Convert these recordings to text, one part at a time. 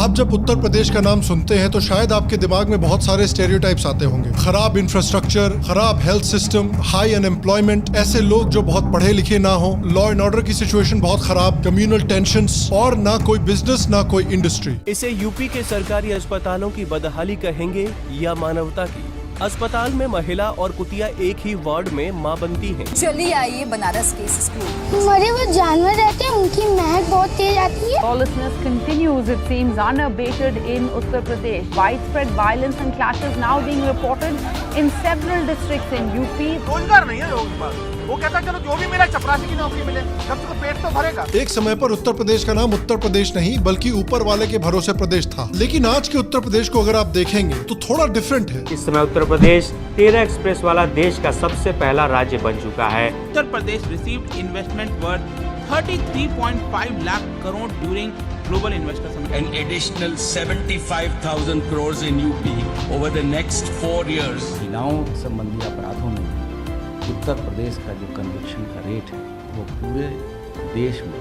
आप जब उत्तर प्रदेश का नाम सुनते हैं तो शायद आपके दिमाग में बहुत सारे स्टेरियोटाइप्स आते होंगे। खराब इंफ्रास्ट्रक्चर, खराब हेल्थ सिस्टम, हाई अनएम्प्लॉयमेंट, ऐसे लोग जो बहुत पढ़े लिखे ना हो, लॉ एंड ऑर्डर की सिचुएशन बहुत खराब, कम्युनल टेंशंस और ना कोई बिजनेस ना कोई इंडस्ट्री। इसे यूपी के सरकारी अस्पतालों की बदहाली कहेंगे या मानवता की? अस्पताल में महिला और कुतिया एक ही वार्ड में मां बनती हैं। चलिए आइए बनारस केस स्कूल। मरे हुए जानवर रहते हैं, उनकी महक बहुत तेज आती है। Lawlessness continues, it seems, unabated in Uttar Pradesh. Widespread violence and clashes now being reported in several districts in UP. रोजगार नहीं है लोगों के पास। वो कहता है चलो जो भी मिले चपरासी की नौकरी मिले, कम से कम पेट तो भरेगा। एक समय पर उत्तर प्रदेश का नाम उत्तर प्रदेश नहीं बल्कि ऊपर वाले के भरोसे प्रदेश था, लेकिन आज के उत्तर प्रदेश को अगर आप देखेंगे तो थोड़ा डिफरेंट है। इस समय उत्तर प्रदेश 13 एक्सप्रेस वाला देश का सबसे पहला राज्य बन चुका है। Uttar Pradesh received investment worth 33.5 lakh crore during global investor summit. An additional 75,000 crores in UP over the next 4 years. महिलाओं संबंधी अपराधों में उत्तर प्रदेश का जो कन्विक्शन का रेट है वो पूरे देश में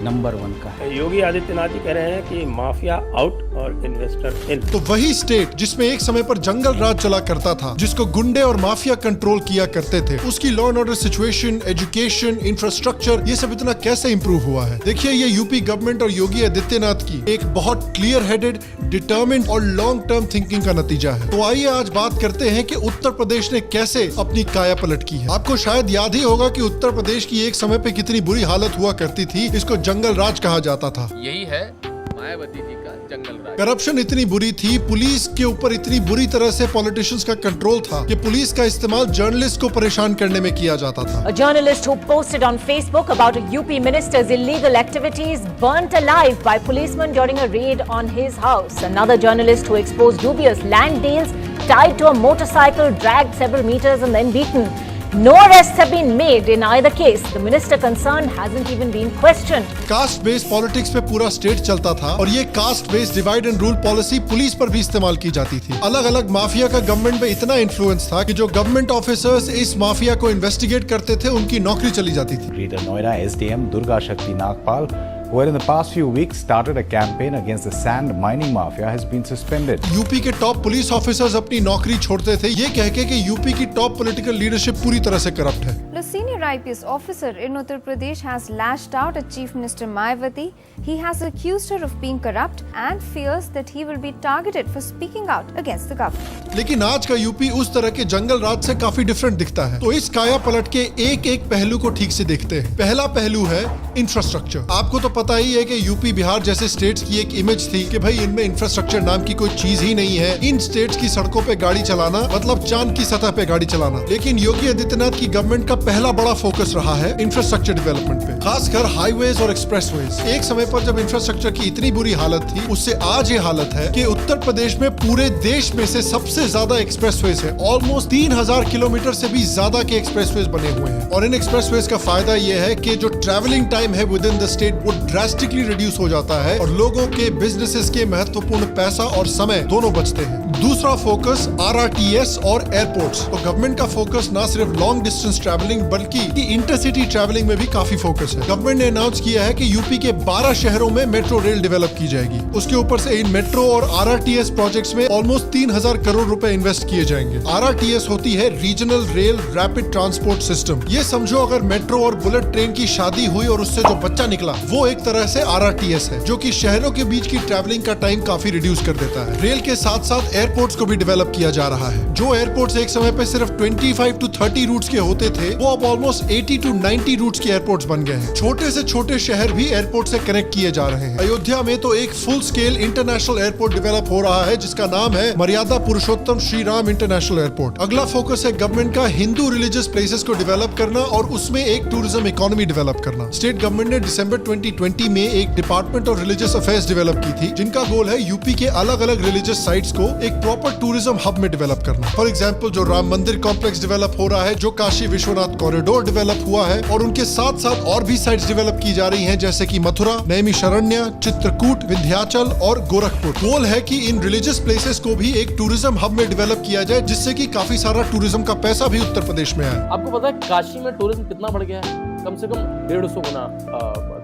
नंबर 1 का है। योगी आदित्यनाथ जी कह रहे हैं कि माफिया आउट और इन्वेस्टर इन। तो वही स्टेट जिसमें एक समय पर जंगल राज चला करता था, जिसको गुंडे और माफिया कंट्रोल किया करते थे, उसकी law and order situation, education, infrastructure, ये सब इतना कैसे इंप्रूव हुआ है। देखिए, ये यूपी गवर्नमेंट और योगी आदित्यनाथ की एक बहुत क्लियर हेडेड, डिटर्मिन्ड और लॉन्ग टर्म थिंकिंग का नतीजा है। तो आइए आज बात करते हैं कि उत्तर प्रदेश ने कैसे अपनी काया पलट की है। आपको शायद याद ही होगा कि उत्तर प्रदेश की एक समय पे कितनी बुरी हालत हुआ करती थी। इसको जंगल राज कहा जाता था। यही है मायावती जी का जंगल राज। करप्शन इतनी बुरी थी, पुलिस के ऊपर इतनी बुरी तरह से पॉलिटिशियंस का कंट्रोल था कि पुलिस का इस्तेमाल जर्नलिस्ट को परेशान करने में किया जाता था। A journalist who posted on Facebook about a UP minister's illegal activities burnt alive by policemen during a raid on his house. Another journalist who exposed dubious land deals tied to a motorcycle dragged several meters and then beaten. No arrests have been made in either case. The minister concerned hasn't even been questioned. Caste based politics पे पूरा state चलता था और ये caste based divide and rule policy police पर भी इस्तेमाल की जाती थी। अलग अलग माफिया का गवर्नमेंट पे इतना इन्फ्लुएंस था कि जो गवर्नमेंट ऑफिसर्स इस माफिया को इन्वेस्टिगेट करते थे, उनकी नौकरी चली जाती थी। Greater Noida SDM Durga Shakti Nagpal, who in the past few weeks started a campaign against the sand mining mafia, has been suspended. UP के टॉप पुलिस ऑफिसर्स अपनी नौकरी छोड़ते थे ये कह के कि यूपी की टॉप पॉलिटिकल लीडरशिप पूरी तरह से करप्ट है। The senior IPS officer in Uttar Pradesh has lashed out at Chief Minister Mayawati. He has accused her of being corrupt and fears that he will be targeted for speaking out against the government. लेकिन आज का UP उस तरह के जंगल राज से काफी different दिखता है। तो इस काया पलट के एक एक पहलू को ठीक से देखते हैं। पहला पहलू है इंफ्रास्ट्रक्चर। आपको तो पता ही है कि यूपी बिहार जैसे स्टेट्स की एक इमेज थी कि भाई इनमें इंफ्रास्ट्रक्चर नाम की कोई चीज ही नहीं है। इन स्टेट्स की सड़कों पे गाड़ी चलाना मतलब चांद की सतह पे गाड़ी चलाना। लेकिन योगी आदित्यनाथ की गवर्नमेंट का पहला बड़ा फोकस रहा है इंफ्रास्ट्रक्चर डेवलपमेंट पे, खासकर हाईवेज और एक्सप्रेसवेज। एक समय पर जब इंफ्रास्ट्रक्चर की इतनी बुरी हालत थी, उससे आज ये हालत है कि उत्तर प्रदेश में पूरे देश में से सबसे ज्यादा एक्सप्रेसवेज है। ऑलमोस्ट 3000 किलोमीटर से भी ज्यादा के एक्सप्रेसवेज बने हुए हैं। और इन एक्सप्रेसवेज का फायदा ये है कि जो ट्रैवलिंग टाइम है विद इन द स्टेट वो ड्रास्टिकली रिड्यूस हो जाता है और लोगों के बिजनेसेस के महत्वपूर्ण पैसा और समय दोनों बचते हैं। दूसरा फोकस RRTS और एयरपोर्ट्स। तो गवर्नमेंट का फोकस ना सिर्फ लॉन्ग डिस्टेंस ट्रैवलिंग बल्कि इंटरसिटी ट्रैवलिंग में भी काफी फोकस है। गवर्नमेंट ने अनाउंस किया है कि यूपी के 12 शहरों में मेट्रो रेल डेवलप की जाएगी। उसके ऊपर से इन मेट्रो और RRTS प्रोजेक्ट्स में ऑलमोस्ट 3000 करोड़ रुपए इन्वेस्ट किए जाएंगे। RRTS होती है regional rail rapid transport system. ये समझो अगर मेट्रो और बुलेट ट्रेन की शादी हुई और उससे जो बच्चा निकला वो एक तरह से RRTS है, जो कि शहरों के बीच की ट्रैवलिंग का टाइम काफी रिड्यूस कर देता है। रेल के साथ साथ एयरपोर्ट्स को भी डेवलप किया जा रहा है। जो एयरपोर्ट्स एक समय पे सिर्फ 25 to 30 रूट्स के होते थे, वो अब ऑलमोस्ट 80 to 90 रूट्स के एयरपोर्ट्स बन गए हैं। छोटे से छोटे शहर भी एयरपोर्ट से कनेक्ट किए जा रहे हैं। अयोध्या में तो एक full scale international airport develop हो रहा है जिसका नाम है मर्यादा पुरुषोत्तम श्री राम इंटरनेशनल एयरपोर्ट। अगला फोकस है गवर्नमेंट का हिंदू रिलीजियस प्लेसेस को डेवलप करना और उसमें एक टूरिज्म इकोनॉमी डेवलप करना। स्टेट गवर्नमेंट ने दिसंबर 2020 में एक department of religious affairs develop की थी जिनका गोल है यूपी के अलग अलग रिलीजियस साइट्स को एक प्रॉपर टूरिज्म हब में डेवलप करना। फॉर एग्जाम्पल जो राम मंदिर कॉम्प्लेक्स डेवलप हो रहा है, जो काशी विश्वनाथ कॉरिडोर डेवलप हुआ है और उनके साथ साथ और भी साइट्स डेवलप की जा रही हैं जैसे कि मथुरा, नैमिषारण्य, चित्रकूट, विंध्याचल और गोरखपुर। गोल है कि इन रिलीजियस प्लेसेस को भी एक टूरिज्म हब में डेवलप किया जाए जिससे कि काफी सारा टूरिज्म का पैसा भी उत्तर प्रदेश में आए। आपको पता है काशी में टूरिज्म कितना बढ़ गया है? कम से कम 150 गुना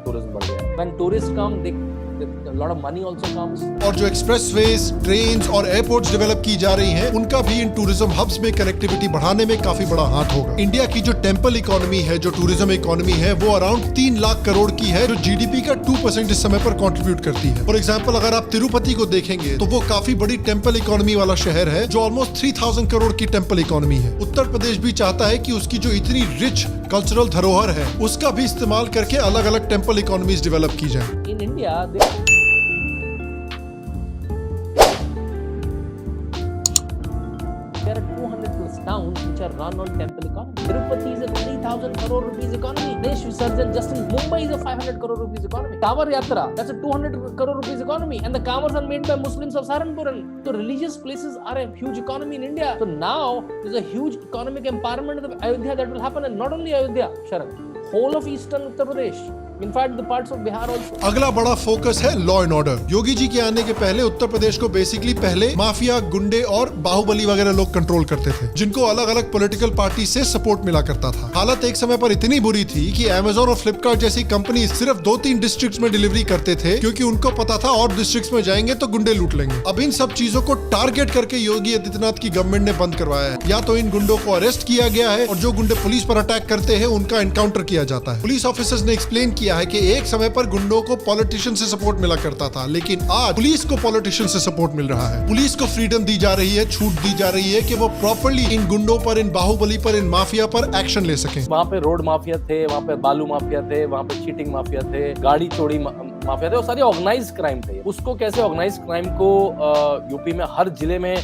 टूरिज्म बढ़ गया है। When tourists come, they a lot of money also comes. और जो एक्सप्रेसवेज, ट्रेन्स और एयरपोर्ट्स डेवलप की जा रही हैं, उनका भी इन टूरिज्म हब्स में कनेक्टिविटी बढ़ाने में काफी बड़ा हाथ होगा। इंडिया की जो टेम्पल इकोनॉमी है, जो टूरिज्म इकोनॉमी है, वो अराउंड 3 लाख करोड़ की है, जो जीडीपी का 2% इस समय पर कंट्रीब्यूट करती है। फॉर एग्जांपल, अगर आप तिरुपति को देखेंगे तो वो काफी बड़ी टेम्पल इकोनॉमी वाला शहर है, जो ऑलमोस्ट 3000 करोड़ की टेम्पल इकोनॉमी है। उत्तर प्रदेश भी चाहता है कि उसकी जो इतनी रिच कल्चरल धरोहर है, उसका भी इस्तेमाल करके अलग अलग टेम्पल इकोनॉमीज डेवलप की जाए। In India, there are 200 plus towns which are run on temple economy. Tirupati is a 3,000 crore rupees economy. Ganesh Visarjan just in Mumbai is a 500 crore rupees economy. Kamar Yatra, that's a 200 crore rupees economy. And the Kamars are made by Muslims of Saharanpur. So religious places are a huge economy in India. So now there's a huge economic empowerment of Ayodhya that will happen, and not only Ayodhya, Sharan, whole of eastern Uttar Pradesh. In fact, the parts of Bihar also. अगला बड़ा focus है law and order. Yogi ji के आने के पहले उत्तर प्रदेश को basically पहले mafia, गुंडे और बाहुबली वगैरह लोग कंट्रोल करते थे, जिनको अलग अलग पॉलिटिकल पार्टी से सपोर्ट मिला करता था। हालत एक समय पर इतनी बुरी थी कि अमेज़न और फ्लिपकार्ट जैसी कंपनी सिर्फ 2-3 डिस्ट्रिक्ट्स में डिलीवरी करते थे, क्योंकि उनको पता था और डिस्ट्रिक्ट्स में जाएंगे तो गुंडे लूट लेंगे। अब इन सब चीजों को टारगेट करके योगी आदित्यनाथ की गवर्नमेंट ने बंद करवाया है। या तो इन गुंडों को अरेस्ट किया गया है, और जो गुंडे पुलिस पर अटैक करते हैं उनका एनकाउंटर किया जाता है। पुलिस ऑफिसर्स ने एक्सप्लेन किया है कि एक समय पर गुंडों को पॉलिटिशियन से सपोर्ट मिला करता था, लेकिन आज पुलिस को पॉलिटिशियन से सपोर्ट मिल रहा है। पुलिस को फ्रीडम दी जा रही है, छूट दी जा रही है कि वो प्रॉपर्ली इन गुंडों पर, इन बाहुबली पर, इन माफिया पर एक्शन ले सकें। वहाँ पे रोड माफिया थे, वहाँ पे बालू माफिया थे, वहाँ पे चीटिंग माफिया थे, गाड़ी चोरी माफिया थे, वो सारे ऑर्गेनाइज क्राइम थे। उसको कैसे ऑर्गेनाइज क्राइम को यूपी में हर जिले में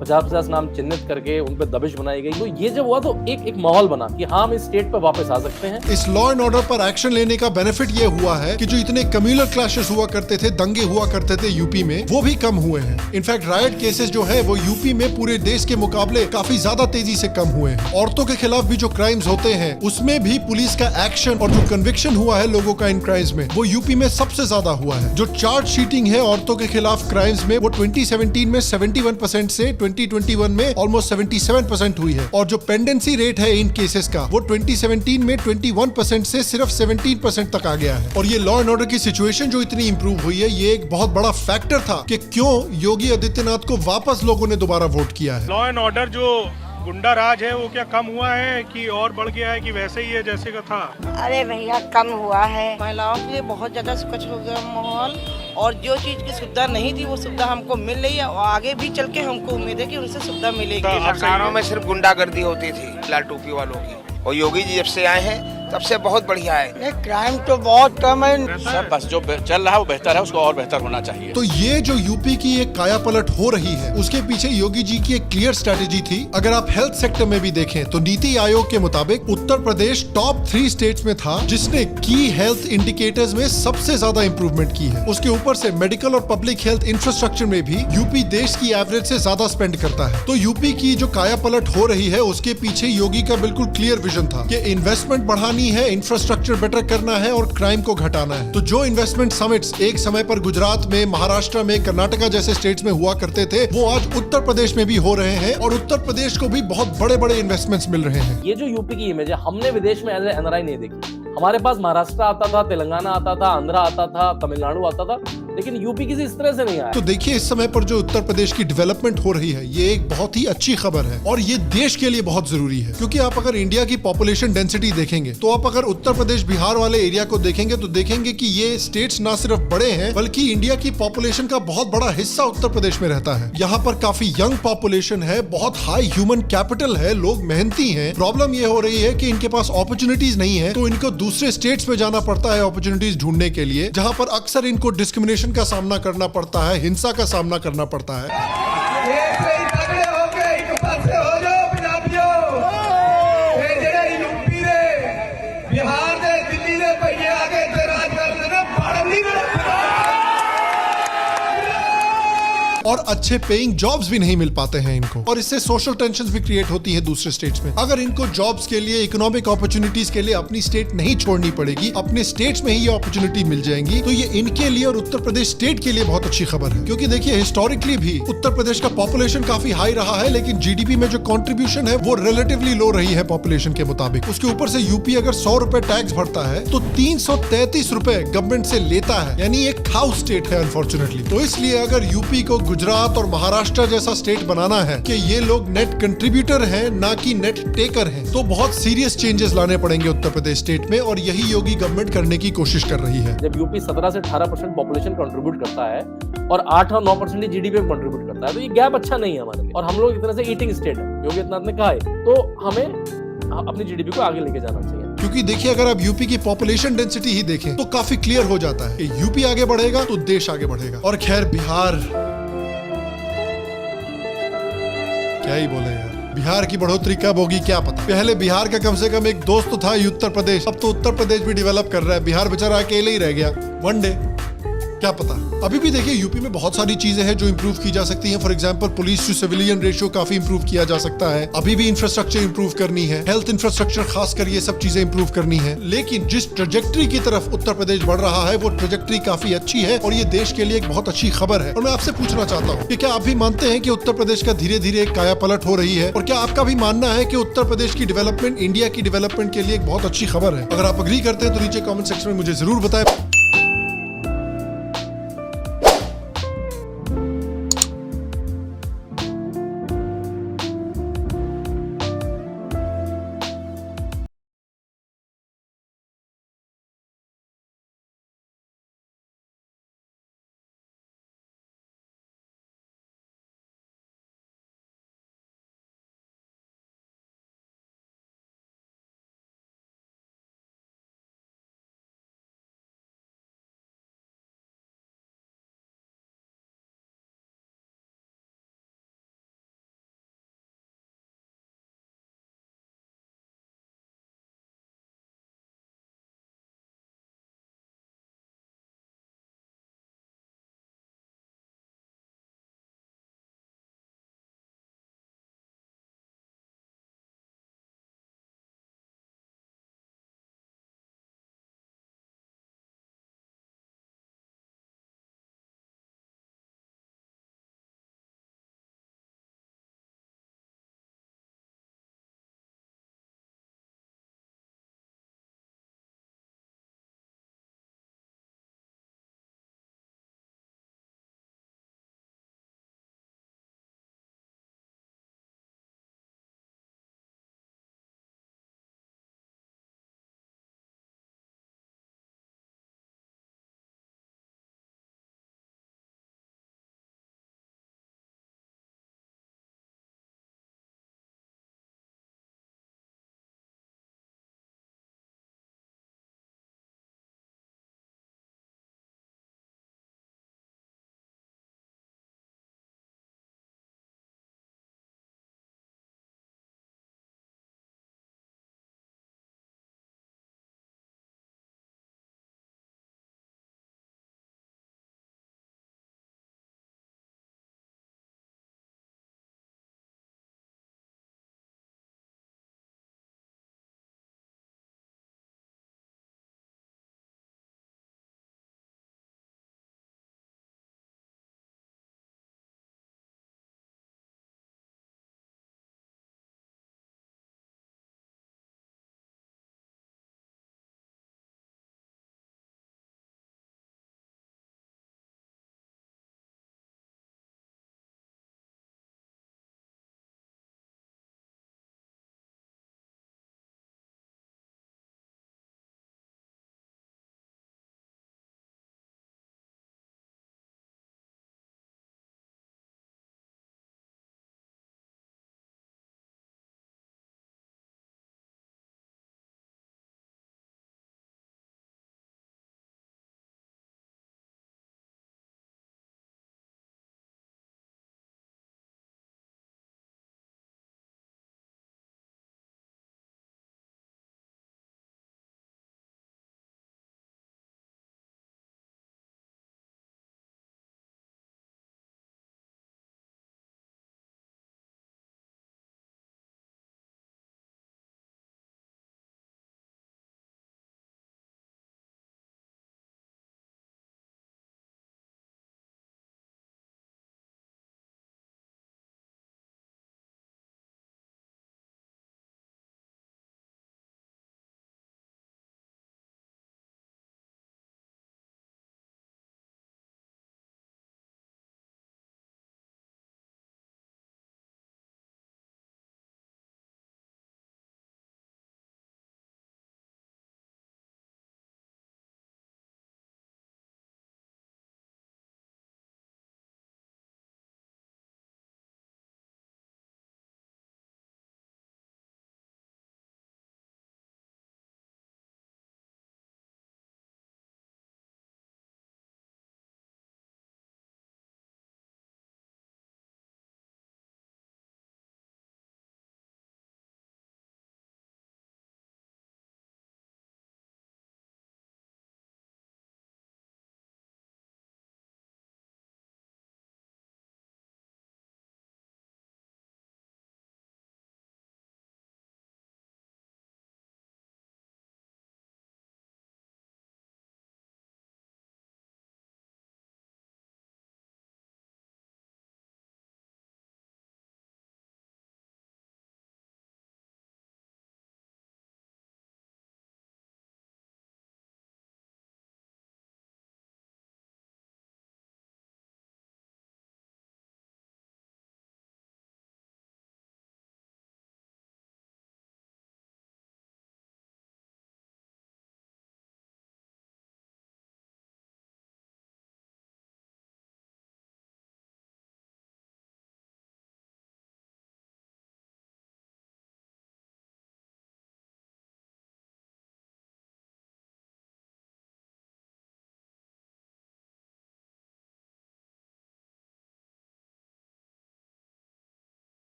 50-50 नाम चिन्हित करके उन पे दबिश बनाई गई। तो ये जब हुआ तो एक माहौल बना कि हाँ, हम इस स्टेट पर वापस आ सकते हैं। इस लॉ एंड ऑर्डर पर एक्शन लेने का बेनिफिट ये हुआ है कि जो इतने कम्युनल क्लैशेस हुआ करते थे, दंगे हुआ करते थे यूपी में, वो भी कम हुए हैं। इनफैक्ट राइट केसेस जो है वो यूपी में पूरे देश के मुकाबले काफी ज्यादा तेजी से कम हुए हैं। औरतों के खिलाफ भी जो क्राइम्स होते हैं, उसमें भी पुलिस का एक्शन और जो कन्विक्शन हुआ है लोगों का इन क्राइम्स में, वो यूपी में सबसे ज्यादा हुआ है। जो चार्ज शीटिंग है औरतों के खिलाफ क्राइम्स में, वो 2017 में 71% से 2021 में ऑलमोस्ट 77% हुई है। और जो पेंडेंसी रेट है इन केसेस का, वो 2017 में 21% से सिर्फ 17% तक आ गया है। और ये लॉ एंड ऑर्डर की सिचुएशन जो इतनी इंप्रूव हुई है, ये एक बहुत बड़ा फैक्टर था कि क्यों योगी आदित्यनाथ को वापस लोगों ने दोबारा वोट किया है। लॉ एंड ऑर्डर जो गुंडा राज है वो क्या कम हुआ है कि और बढ़ गया है कि वैसे ही है जैसे का था? अरे भैया, कम हुआ है। महिलाओं के लिए बहुत ज्यादा सुरक्षित हो गया माहौल, और जो चीज की सुविधा नहीं थी वो सुविधा हमको मिल रही है, और आगे भी चल के हमको उम्मीद है कि उनसे सुविधा मिलेगी। सरकारों में सिर्फ गुंडागर्दी होती थी लाल टोपी वालों की, और योगी जी जब से आए हैं तब से बहुत बढ़िया है। क्राइम तो बहुत कम है सब, बस जो चल रहा है वो बेहतर है, उसको और बेहतर होना चाहिए। तो ये जो यूपी की एक काया पलट हो रही है, उसके पीछे योगी जी की एक क्लियर स्ट्रेटेजी थी। अगर आप हेल्थ सेक्टर में भी देखें तो नीति आयोग के मुताबिक उत्तर प्रदेश टॉप 3 स्टेट्स में था जिसने की हेल्थ इंडिकेटर्स में सबसे ज्यादा इंप्रूवमेंट की है। उसके ऊपर से मेडिकल और पब्लिक हेल्थ इंफ्रास्ट्रक्चर में भी यूपी देश की एवरेज से ज्यादा स्पेंड करता है। तो यूपी की जो काया पलट हो रही है, उसके पीछे योगी का बिल्कुल क्लियर विजन था कि इन्वेस्टमेंट बढ़ानी है, इंफ्रास्ट्रक्चर बेटर करना है और क्राइम को घटाना है। तो जो इन्वेस्टमेंट समिट्स एक समय पर गुजरात में, महाराष्ट्र में, कर्नाटका जैसे स्टेट्स में हुआ करते थे, वो आज उत्तर प्रदेश में भी हो रहे हैं, और उत्तर प्रदेश को भी बहुत बड़े बड़े इन्वेस्टमेंट्स मिल रहे हैं। ये जो यूपी की इमेज है, हमने विदेश में एज ए एनआरआई नहीं देखी। हमारे पास महाराष्ट्र आता था, तेलंगाना आता था, आंध्रा आता था, तमिलनाडु आता था, लेकिन यूपी किसी इस तरह से नहीं आया। तो देखिए, इस समय पर जो उत्तर प्रदेश की डेवलपमेंट हो रही है, ये एक बहुत ही अच्छी खबर है, और ये देश के लिए बहुत जरूरी है। क्योंकि आप अगर इंडिया की पॉपुलेशन डेंसिटी देखेंगे, तो आप अगर उत्तर प्रदेश, बिहार वाले एरिया को देखेंगे, तो देखेंगे कि ये स्टेट्स ना सिर्फ बड़े हैं, बल्कि इंडिया की पॉपुलेशन का बहुत बड़ा हिस्सा उत्तर प्रदेश में रहता है। यहाँ पर काफी यंग पॉपुलेशन है, बहुत हाई ह्यूमन कैपिटल है, लोग मेहनती हैं। प्रॉब्लम ये हो रही है कि इनके पास अपॉर्चुनिटीज नहीं है, तो इनको दूसरे स्टेट्स में जाना पड़ता है अपॉर्चुनिटीज ढूंढने के लिए, जहाँ पर अक्सर इनको डिस्क्रिमिनेशन का सामना करना पड़ता है, हिंसा का सामना करना पड़ता है। और अच्छे पेइंग जॉब्स भी नहीं मिल पाते हैं इनको, और इससे सोशल टेंशन भी क्रिएट होती है दूसरे स्टेट्स में। अगर इनको जॉब्स के लिए, इकोनॉमिक अपॉर्चुनिटीज के लिए अपनी स्टेट नहीं छोड़नी पड़ेगी, अपने स्टेट्स में ही ये अपॉर्चुनिटी मिल जाएंगी, तो ये इनके लिए और उत्तर प्रदेश स्टेट के लिए बहुत अच्छी खबर है। क्योंकि देखिए हिस्टोरिकली भी उत्तर प्रदेश का पॉपुलेशन काफी हाई रहा है, लेकिन जीडीपी में जो कंट्रीब्यूशन है वो रिलेटिवली लो रही है पॉपुलेशन के मुताबिक। उसके ऊपर से यूपी अगर 100 रुपए टैक्स भरता है तो 333 रुपए गवर्नमेंट से लेता है, यानी एक खाऊ स्टेट है अनफॉर्चुनेटली। तो इसलिए अगर यूपी को गुजरात और महाराष्ट्र जैसा स्टेट बनाना है कि ये लोग नेट कंट्रीब्यूटर हैं ना कि नेट टेकर हैं, तो बहुत सीरियस चेंजेस लाने पड़ेंगे उत्तर प्रदेश स्टेट में, और यही योगी गवर्नमेंट करने की कोशिश कर रही है। जब यूपी 17 से 18% पॉपुलेशन कंट्रीब्यूट करता है और 8 और 9% जीडीपी में कंट्रीब्यूट करता है, तो ये गैप अच्छा नहीं है हमारे लिए, और हम लोग एक तरह से ईटिंग स्टेट है, योगी आदित्यनाथ ने कहा है, तो हमें अपनी जीडीपी को आगे लेके जाना चाहिए। क्योंकि देखिए अगर आप यूपी की पॉपुलेशन डेंसिटी ही देखें तो काफी क्लियर हो जाता है कि यूपी आगे बढ़ेगा तो देश आगे बढ़ेगा। और खैर बिहार, क्या ही बोले यार, बिहार की बढ़ोतरी कब होगी क्या पता। पहले बिहार का कम से कम एक दोस्त तो था उत्तर प्रदेश, अब तो उत्तर प्रदेश भी डेवलप कर रहा है, बिहार बेचारा अकेले ही रह गया। वन डे क्या पता। अभी भी देखिए यूपी में बहुत सारी चीजें हैं जो इंप्रूव की जा सकती हैं। For example police to civilian ratio काफी इंप्रूव किया जा सकता है। अभी भी इंफ्रास्ट्रक्चर इंप्रूव करनी है, हेल्थ इंफ्रास्ट्रक्चर खासकर ये सब चीजें इंप्रूव करनी है। लेकिन जिस ट्रेजेक्ट्री की तरफ उत्तर प्रदेश बढ़ रहा है वो ट्रेजेक्ट्री काफी अच्छी है, और ये देश के लिए एक बहुत अच्छी खबर है। और मैं आपसे पूछना चाहता हूँ कि क्या आप भी मानते हैं कि उत्तर प्रदेश का धीरे धीरे एक काया पलट हो रही है, और क्या आपका भी मानना है कि उत्तर प्रदेश की डेवलपमेंट इंडिया की डेवलपमेंट के लिए एक बहुत अच्छी खबर है? अगर आप अग्री करते हैं तो नीचे कमेंट सेक्शन में मुझे जरूर बताएं।